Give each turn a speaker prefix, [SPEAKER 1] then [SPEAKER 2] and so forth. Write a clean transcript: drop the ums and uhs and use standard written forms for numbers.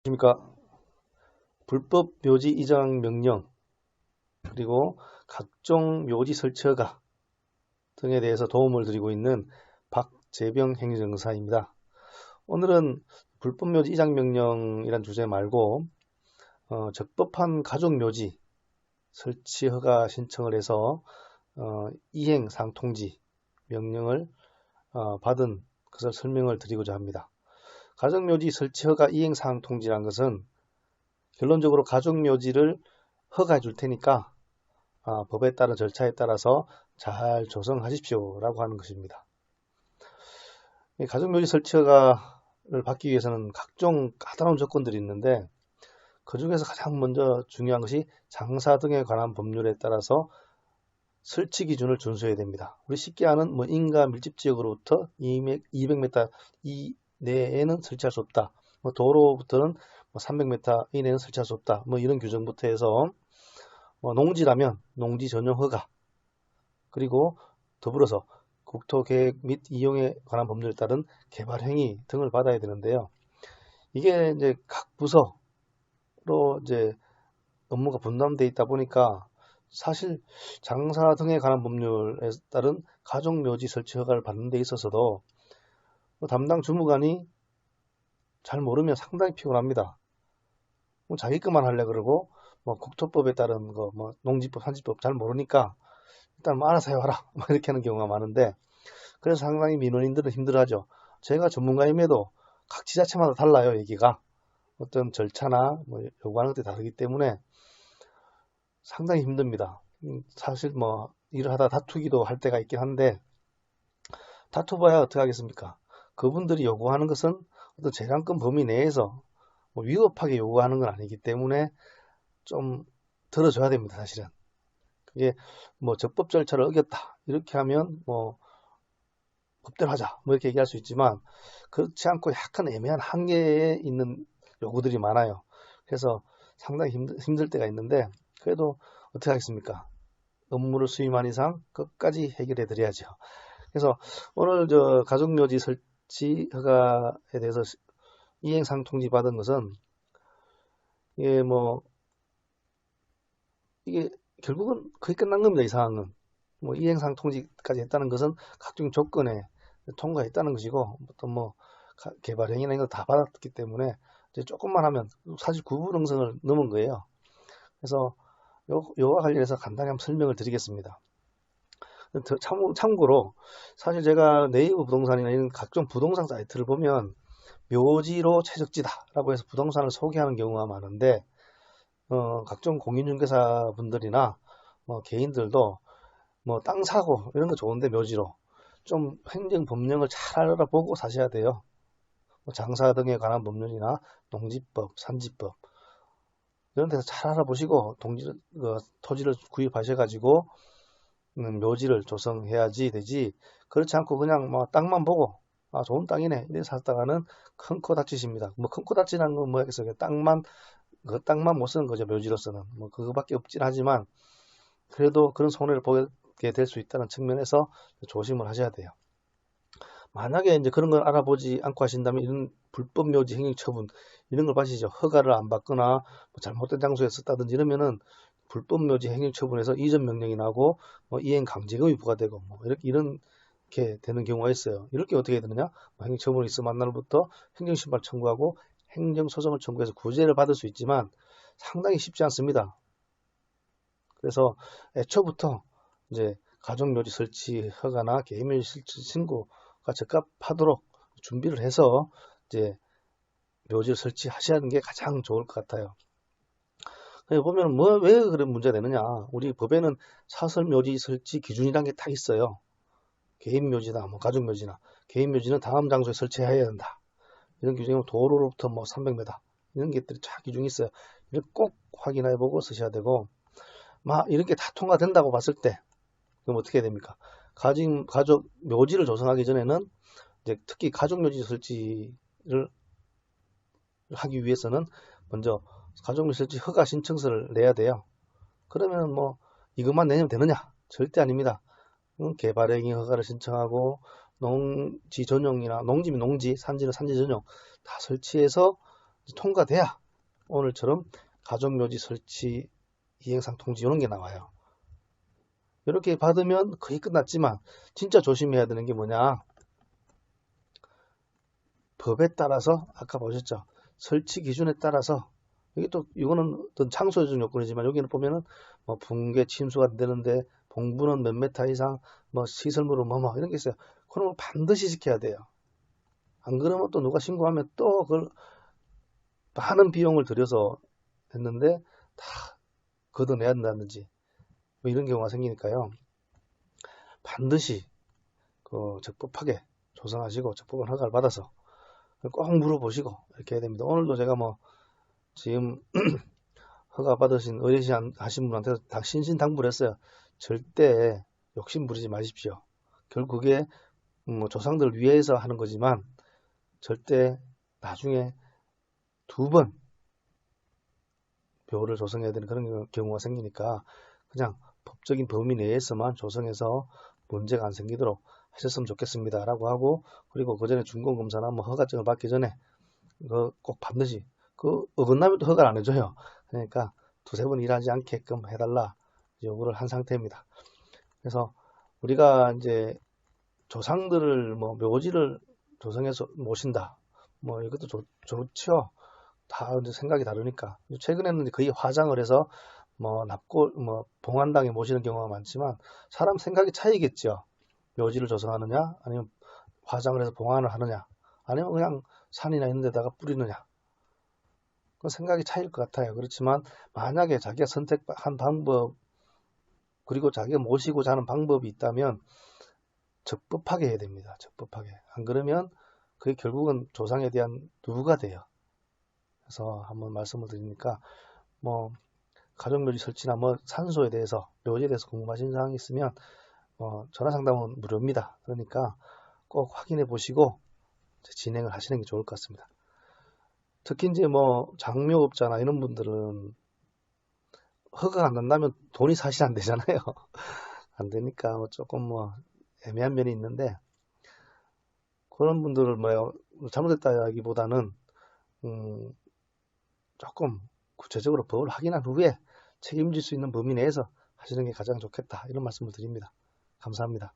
[SPEAKER 1] 안녕하십니까. 불법 묘지 이장 명령 그리고 각종 묘지 설치 허가 등에 대해서 도움을 드리고 있는 박재병 행정사입니다. 오늘은 불법 묘지 이장 명령이란 주제 말고 적법한 가족 묘지 설치 허가 신청을 해서 이행 상통지 명령을 받은 것을 설명을 드리고자 합니다. 가족묘지 설치 허가 이행 상통지란 것은 결론적으로 가족묘지를 허가해 줄 테니까 법에 따른 절차에 따라서 잘 조성하십시오 라고 하는 것입니다. 가족묘지 설치 허가를 받기 위해서는 각종 까다로운 조건들이 있는데 그 중에서 가장 먼저 중요한 것이 장사 등에 관한 법률에 따라서 설치 기준을 준수해야 됩니다. 우리 쉽게 아는 인가 밀집 지역으로부터 200m 이내에는 설치할 수 없다. 도로부터는 300m 이내는 설치할 수 없다. 이런 규정부터 해서 농지라면 농지 전용 허가, 그리고 더불어서 국토계획 및 이용에 관한 법률에 따른 개발 행위 등을 받아야 되는데요. 이게 이제 각 부서로 이제 업무가 분담되어 있다 보니까 사실 장사 등에 관한 법률에 따른 가족묘지 설치 허가를 받는 데 있어서도 담당 주무관이 잘 모르면 상당히 피곤합니다. 자기 것만 하려 그러고 국토법에 따른 거 농지법, 산지법 잘 모르니까 일단 알아서 해와라 이렇게 하는 경우가 많은데, 그래서 상당히 민원인들은 힘들어하죠. 제가 전문가임에도 각 지자체마다 달라요. 얘기가 어떤 절차나 요구하는 것들이 다르기 때문에 상당히 힘듭니다. 사실 일을 하다 다투기도 할 때가 있긴 한데 다투봐야 어떻게 하겠습니까? 그분들이 요구하는 것은 어떤 재량권 범위 내에서 위급하게 요구하는 건 아니기 때문에 좀 들어줘야 됩니다. 사실은 그게 적법 절차를 어겼다 이렇게 하면 법대로 하자 이렇게 얘기할 수 있지만, 그렇지 않고 약간 애매한 한계에 있는 요구들이 많아요. 그래서 상당히 힘들 때가 있는데 그래도 어떻게 하겠습니까? 업무를 수임한 이상 끝까지 해결해 드려야죠. 그래서 오늘 가족묘지 설치 허가에 대해서 이행상통지 받은 것은 이게 결국은 거의 끝난 겁니다. 이 상황은 이행상통지까지 했다는 것은 각종 조건에 통과했다는 것이고, 또 개발 행위나 이런 거 다 받았기 때문에 이제 조금만 하면 사실 구분응성을 넘은 거예요. 그래서 요와 관련해서 간단히 한번 설명을 드리겠습니다. 참고로 사실 제가 네이버 부동산이나 이런 각종 부동산 사이트를 보면 묘지로 최적지다라고 해서 부동산을 소개하는 경우가 많은데, 각종 공인중개사 분들이나 개인들도 땅 사고 이런 거 좋은데 묘지로 좀 행정 법령을 잘 알아보고 사셔야 돼요. 장사 등에 관한 법률이나 농지법, 산지법 이런 데서 잘 알아보시고 토지를 구입하셔가지고 묘지를 조성해야지 되지, 그렇지 않고 그냥 땅만 보고 좋은 땅이네 이래 샀다가는 큰 코 다치십니다. 큰 코 다치는 건 뭐겠어요? 땅만 못 쓰는 거죠. 묘지로서는 그거밖에 없긴 하지만 그래도 그런 손해를 보게 될 수 있다는 측면에서 조심을 하셔야 돼요. 만약에 이제 그런 걸 알아보지 않고 하신다면 이런 불법 묘지 행위 처분 이런 걸 봐시죠. 허가를 안 받거나 잘못된 장소에 썼다든지 이러면은 불법 묘지 행위 처분에서 이전 명령이 나고 이행 강제금이 부과되고 이렇게 되는 경우가 있어요. 이렇게 어떻게 되느냐? 행위 처분이 있으면 날부터 행정심판 청구하고 행정소송을 청구해서 구제를 받을 수 있지만 상당히 쉽지 않습니다. 그래서 애초부터 이제 가족묘지 설치 허가나 개인묘지 설치 신고가 적합하도록 준비를 해서 이제 묘지를 설치하시는 게 가장 좋을 것 같아요. 보면 왜 그런 문제가 되느냐? 우리 법에는 사설묘지 설치 기준이라는 게 딱 있어요. 개인묘지나 가족묘지나 개인묘지는 다음 장소에 설치해야 된다. 이런 규정은 도로로부터 300m 이런 것들이 쫙 규정이 있어요. 이걸 꼭 확인해보고 쓰셔야 되고, 이렇게 다 통과된다고 봤을 때 그럼 어떻게 해야 됩니까? 가족 묘지를 조성하기 전에는 이제 특히 가족 묘지 설치를 하기 위해서는 먼저 가족 묘지 설치 허가 신청서를 내야 돼요. 그러면 이것만 내면 되느냐? 절대 아닙니다. 개발행위 허가를 신청하고 농지 전용이나 농지면 농지, 산지는 산지 전용 다 설치해서 통과돼야 오늘처럼 가족묘지 설치 이행상 통지 이런 게 나와요. 이렇게 받으면 거의 끝났지만 진짜 조심해야 되는 게 뭐냐? 법에 따라서 아까 보셨죠? 설치 기준에 따라서 이게 또 이거는 어떤 창소해준 요건이지만 여기는 보면은 뭐 붕괴 침수가 안 되는데 봉부는 몇 메타 이상 뭐 시설물은 뭐 이런 게 있어요. 그런 걸 반드시 지켜야 돼요. 안 그러면 또 누가 신고하면 또 그걸 많은 비용을 들여서 했는데 다 걷어내야 된다든지 뭐 이런 경우가 생기니까요. 반드시 그 적법하게 조성하시고 적법한 허가를 받아서 꼭 물어보시고 이렇게 해야 됩니다. 오늘도 제가 뭐 지금 허가 받으신 의뢰시 하신 분한테 다 신신당부를 했어요. 절대 욕심 부리지 마십시오. 결국 그게 뭐 조상들을 위해서 하는 거지만 절대 나중에 2번 묘를 조성해야 되는 그런 경우가 생기니까 그냥 법적인 범위 내에서만 조성해서 문제가 안 생기도록 하셨으면 좋겠습니다. 라고 하고 그리고 그 전에 준공검사나 뭐 허가증을 받기 전에 꼭 반드시 그 어긋나면 또 허가를 안 해줘요. 그러니까 2-3번 일하지 않게끔 해달라 요구를 한 상태입니다. 그래서 우리가 이제 조상들을 뭐 묘지를 조성해서 모신다. 뭐 이것도 좋죠. 다 이제 생각이 다르니까. 최근에는 거의 화장을 해서 뭐 납골, 뭐 봉안당에 모시는 경우가 많지만 사람 생각이 차이겠죠. 묘지를 조성하느냐, 아니면 화장을 해서 봉안을 하느냐, 아니면 그냥 산이나 이런 데다가 뿌리느냐. 그 생각이 차이일 것 같아요. 그렇지만 만약에 자기가 선택한 방법, 그리고 자기가 모시고자 하는 방법이 있다면 적법하게 해야 됩니다. 적법하게. 안 그러면 그게 결국은 조상에 대한 누가 돼요. 그래서 한번 말씀을 드리니까 뭐 가족묘지 설치나 뭐 산소에 대해서 묘지에 대해서 궁금하신 사항이 있으면 전화 상담은 무료입니다. 그러니까 꼭 확인해 보시고 진행을 하시는 게 좋을 것 같습니다. 특히 이제 뭐 장묘업자나 이런 분들은 허가가 안 난다면 돈이 사실 안 되잖아요. 안 되니까 조금 뭐 애매한 면이 있는데 그런 분들을 뭐 잘못했다기보다는 조금 구체적으로 법을 확인한 후에 책임질 수 있는 범위 내에서 하시는 게 가장 좋겠다 이런 말씀을 드립니다. 감사합니다.